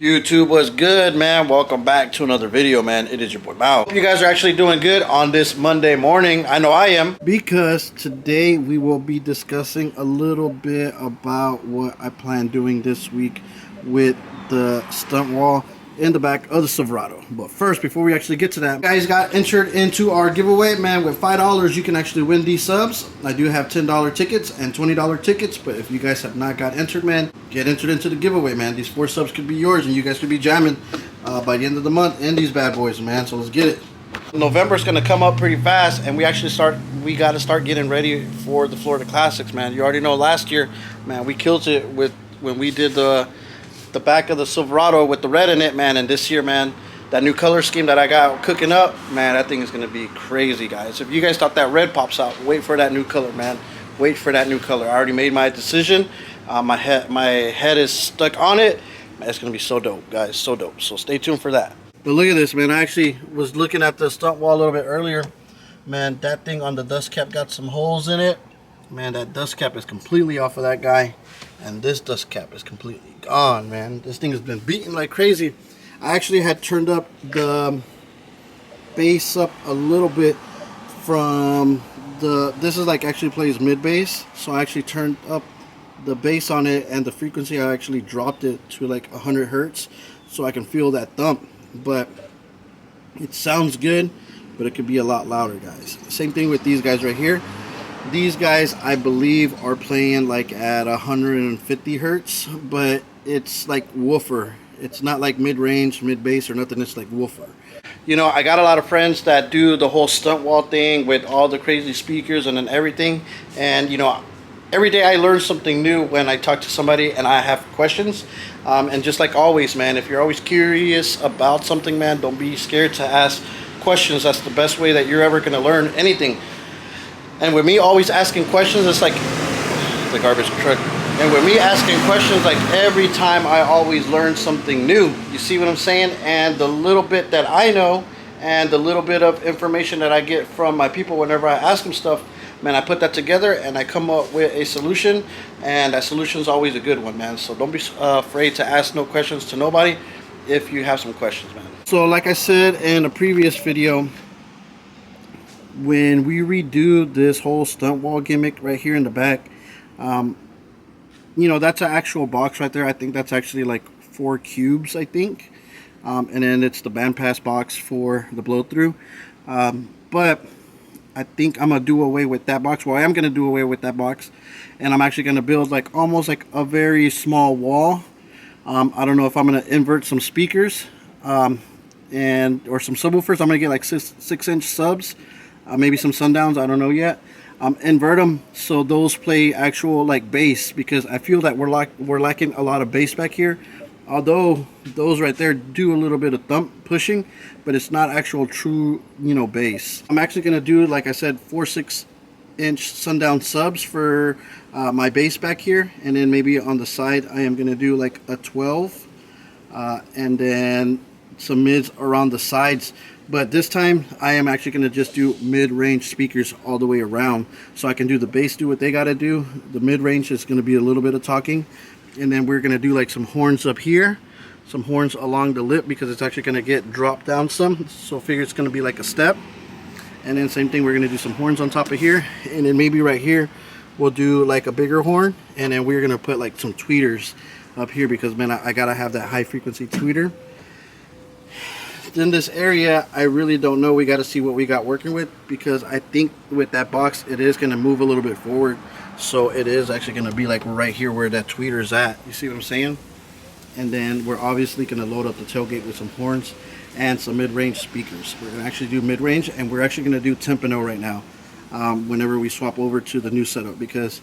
YouTube was good, man. Welcome back to another video, man. It is your boy Mao. Hope you guys are actually doing good on this Monday morning. I know I am. Because today we will be discussing a little bit about what I plan doing this week with the stunt wall in the back of the Silverado. But first, before we actually get to that, guys got entered into our giveaway, man. With $5 you can actually win these subs. I do have $10 tickets and $20 tickets, but if you guys have not got entered, man, get entered into the giveaway, man. These 4 subs could be yours and you guys could be jamming by the end of the month in these bad boys, man. So let's get it. November's gonna come up pretty fast, and we got to start getting ready for the Florida Classics, man. You already know last year, man, we killed it with when we did the back of the Silverado with the red in it, man. And this year, man, that new color scheme that I got cooking up, man, that thing is gonna be crazy, guys. If you guys thought that red pops out, wait for that new color, man. Wait for that new color. I already made my decision. My head is stuck on it. Man, it's gonna be so dope, guys, so dope. So stay tuned for that. But look at this, man. I actually was looking at the stunt wall a little bit earlier. Man, that thing on the dust cap got some holes in it. Man, that dust cap is completely off of that guy. And this dust cap is completely gone, man. This thing has been beaten like crazy. I actually had turned up the bass up a little bit from this is like actually plays mid bass. So I actually turned up the bass on it, and the frequency I actually dropped it to like 100 hertz so I can feel that thump. But it sounds good, but it could be a lot louder, guys. Same thing with these guys right here. These guys, I believe, are playing like at 150 hertz, but it's like woofer. It's not like mid-range, mid-bass or nothing. It's like woofer. You know, I got a lot of friends that do the whole stunt wall thing with all the crazy speakers and then everything. And, you know, every day I learn something new when I talk to somebody and I have questions. And just like always, man, if you're always curious about something, man, don't be scared to ask questions. That's the best way that you're ever going to learn anything. And with me always asking questions, it's like the garbage truck. And with me asking questions, like every time I always learn something new. You see what I'm saying? And the little bit that I know and the little bit of information that I get from my people whenever I ask them stuff, man, I put that together and I come up with a solution, and that solution is always a good one, man. So don't be afraid to ask no questions to nobody if you have some questions, man. So like I said in a previous video, when we redo this whole stunt wall gimmick right here in the back, you know, that's an actual box right there. I think that's actually like 4 cubes, I think. And then it's the bandpass box for the blow through. But I think I'm gonna do away with that box. Well, I am gonna do away with that box, and I'm actually gonna build like almost like a very small wall. I don't know if I'm gonna invert some speakers or some subwoofers. I'm gonna get like 6-inch subs, maybe some sundowns. I don't know yet. Invert them so those play actual like bass, because I feel that we're lacking a lot of bass back here. Although those right there do a little bit of thump pushing, but it's not actual true, you know, bass. I'm actually going to do, like I said, 4 6-inch sundown subs for my bass back here. And then maybe on the side, I am going to do like a 12. And then some mids around the sides. But this time, I am actually going to just do mid-range speakers all the way around. So I can do the bass, do what they got to do. The mid-range is going to be a little bit of talking. And then we're going to do like some horns up here, some horns along the lip, because it's actually going to get dropped down some. So I figure it's going to be like a step. And then same thing, we're going to do some horns on top of here. And then maybe right here, we'll do like a bigger horn. And then we're going to put like some tweeters up here, because, man, I got to have that high frequency tweeter. In this area, I really don't know. We got to see what we got working with, because I think with that box, it is going to move a little bit forward. So it is actually going to be like right here where that tweeter is at. You see what I'm saying? And then we're obviously going to load up the tailgate with some horns and some mid-range speakers. We're going to actually do mid-range, and we're actually going to do Timpano right now whenever we swap over to the new setup, because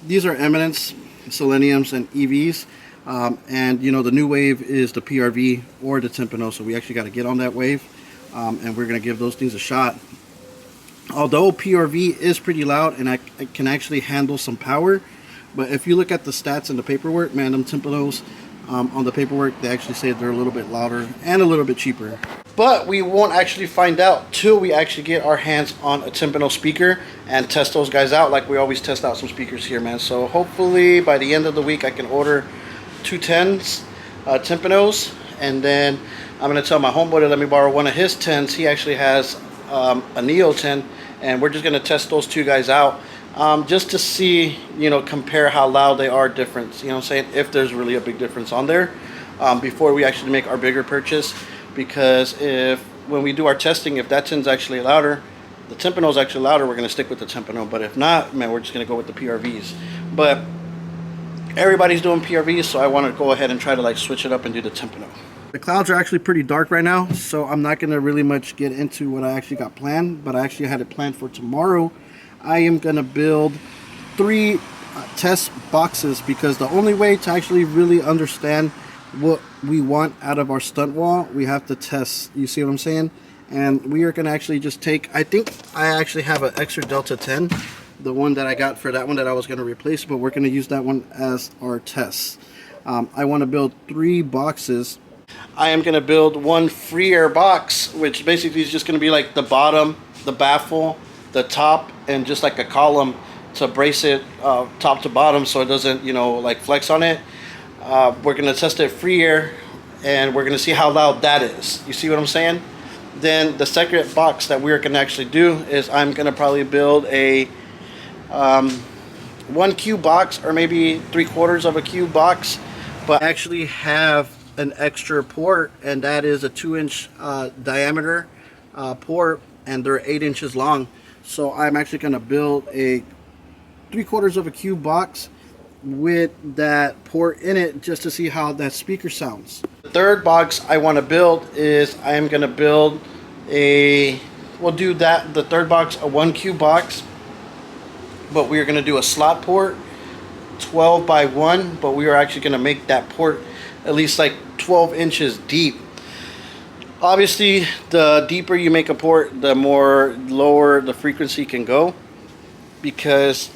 these are Eminence, Seleniums, and EVs. And you know, the new wave is the PRV or the Timpano, so we actually got to get on that wave, and we're going to give those things a shot. Although PRV is pretty loud and I can actually handle some power, but if you look at the stats in the paperwork, man, them Timpanos on the paperwork, they actually say they're a little bit louder and a little bit cheaper. But we won't actually find out till we actually get our hands on a Timpano speaker and test those guys out, like we always test out some speakers here, man. So hopefully by the end of the week I can order 210s Timpanos and then I'm gonna tell my homeboy to let me borrow one of his 10s. He actually has a Neo 10, and we're just gonna test those two guys out, just to see, compare how loud they are different. You know what I'm saying? If there's really a big difference on there, before we actually make our bigger purchase. Because if when we do our testing, if that 10's actually louder, the Timpano is actually louder, we're gonna stick with the Timpano. But if not, man, we're just gonna go with the PRVs. But everybody's doing PRVs, so I want to go ahead and try to like switch it up and do the Timpano. The clouds are actually pretty dark right now, so I'm not going to really much get into what I actually got planned, but I actually had it planned for tomorrow. I am going to build 3 test boxes, because the only way to actually really understand what we want out of our stunt wall, we have to test. You see what I'm saying? And we are going to actually just take, I think I actually have an extra Delta 10, the one that I got for that one that I was going to replace, but we're going to use that one as our test. I want to build 3 boxes. I am going to build 1 free air box, which basically is just going to be like the bottom, the baffle, the top, and just like a column to brace it top to bottom so it doesn't, like flex on it. We're going to test it free air, and we're going to see how loud that is. You see what I'm saying? Then the second box that we're going to actually do is I'm going to probably build a 1 cube box, or maybe 3/4 of a cube box, but I actually have an extra port, and that is a 2-inch diameter port, and they're 8 inches long. So I'm actually going to build a 3/4 of a cube box with that port in it, just to see how that speaker sounds. The third box I want to build is I am going to build the third box, a 1 cube box, but we are going to do a slot port 12 by 1, but we are actually going to make that port at least like 12 inches deep. Obviously, the deeper you make a port, the more lower the frequency can go, because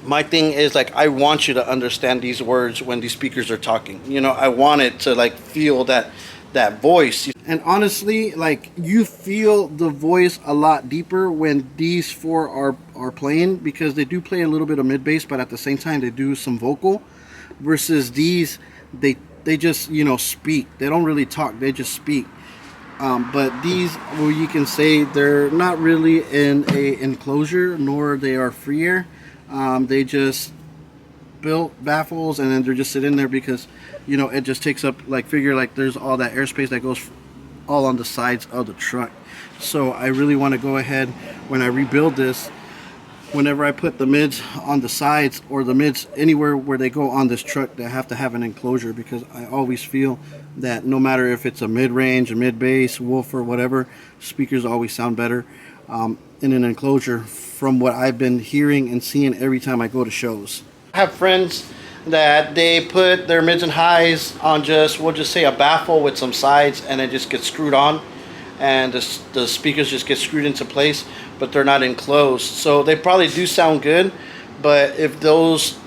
my thing is, like, I want you to understand these words when these speakers are talking. I want it to like feel that voice. And honestly, like, you feel the voice a lot deeper when these 4 are playing, because they do play a little bit of mid bass, but at the same time they do some vocal. Versus these, they just speak. They don't really talk, they just speak. But these, well, you can say they're not really in a enclosure, nor they are free air. They just built baffles, and then they're just sitting there because it just takes up, like, figure like there's all that airspace that goes all on the sides of the truck. So I really want to go ahead, when I rebuild this, whenever I put the mids on the sides, or the mids anywhere where they go on this truck, they have to have an enclosure, because I always feel that no matter if it's a mid-range, a mid-bass, woofer, whatever, speakers always sound better in an enclosure, from what I've been hearing and seeing every time I go to shows. I have friends that they put their mids and highs on we'll just say a baffle with some sides, and it just gets screwed on, and the speakers just get screwed into place, but they're not enclosed. So they probably do sound good, but if those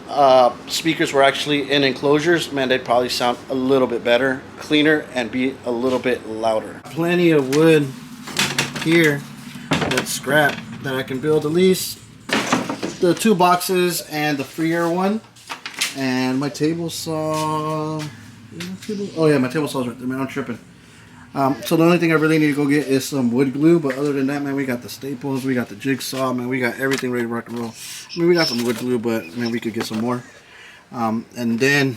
speakers were actually in enclosures, man, they'd probably sound a little bit better, cleaner, and be a little bit louder. Plenty of wood here that's scrap that I can build at least the 2 boxes and the free air one. And my table saw, oh yeah, my table saw's right there, man, I'm tripping. So the only thing I really need to go get is some wood glue, but other than that, man, we got the staples, we got the jigsaw, man, we got everything ready to rock and roll. I mean, we got some wood glue, but man, we could get some more. And then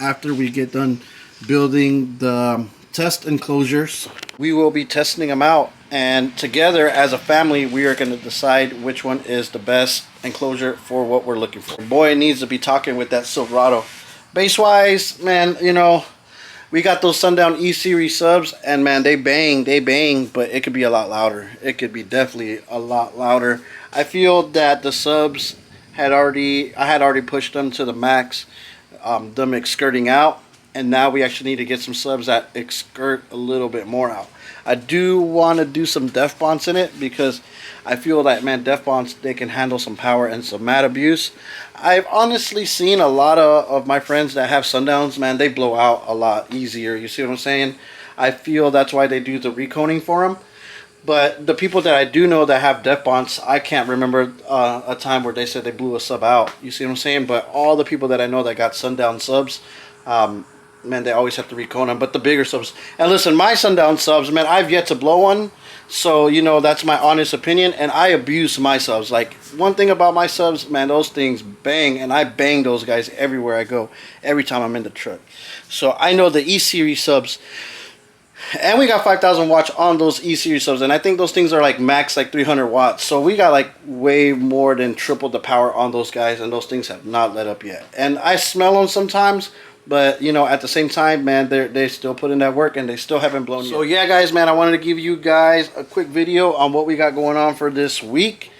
after we get done building the test enclosures, we will be testing them out, and together as a family, we are going to decide which one is the best enclosure for what we're looking for. Boy, it needs to be talking with that Silverado. Bass wise, man, we got those Sundown E-Series subs, and man, they bang, but it could be a lot louder. It could be definitely a lot louder. I feel that the subs I had already pushed them to the max, them excurting out, and now we actually need to get some subs that exskirt a little bit more out. I do want to do some def bonds in it, because I feel that, man, def bonds, they can handle some power and some mat abuse. I've honestly seen a lot of my friends that have Sundowns, man, they blow out a lot easier. You see what I'm saying? I feel that's why they do the reconing for them. But the people that I do know that have def bonds, I can't remember a time where they said they blew a sub out. You see what I'm saying? But all the people that I know that got Sundown subs, man, they always have to recone them. But the bigger subs, and listen, my sundown subs, man, I've yet to blow one. So, you know, that's my honest opinion, and I abuse my subs. Like, one thing about my subs, man, those things bang, and I bang those guys everywhere I go, every time I'm in the truck. So, I know the E-Series subs, and we got 5,000 watts on those E-Series subs, and I think those things are like max like 300 watts. So, we got like way more than triple the power on those guys, and those things have not let up yet. And I smell them sometimes. But, you know, at the same time, man, they still put in that work and they still haven't blown yet. So, yeah, guys, man, I wanted to give you guys a quick video on what we got going on for this week.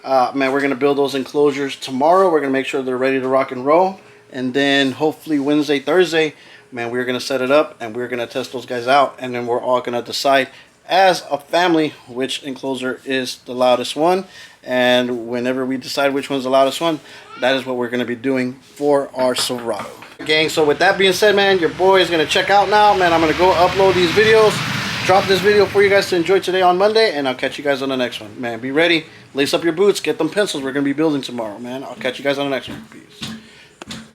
Man, we're going to build those enclosures tomorrow. We're going to make sure they're ready to rock and roll. And then hopefully Wednesday, Thursday, man, we're going to set it up and we're going to test those guys out. And then we're all going to decide as a family which enclosure is the loudest one. And whenever we decide which one's the loudest one, that is what we're going to be doing for our Silverado. Gang, so with that being said, man, your boy is going to check out now, man. I'm going to go upload these videos, drop this video for you guys to enjoy today on Monday, and I'll catch you guys on the next one. Man, be ready, lace up your boots, get them pencils we're going to be building tomorrow, man. I'll catch you guys on the next one. Peace.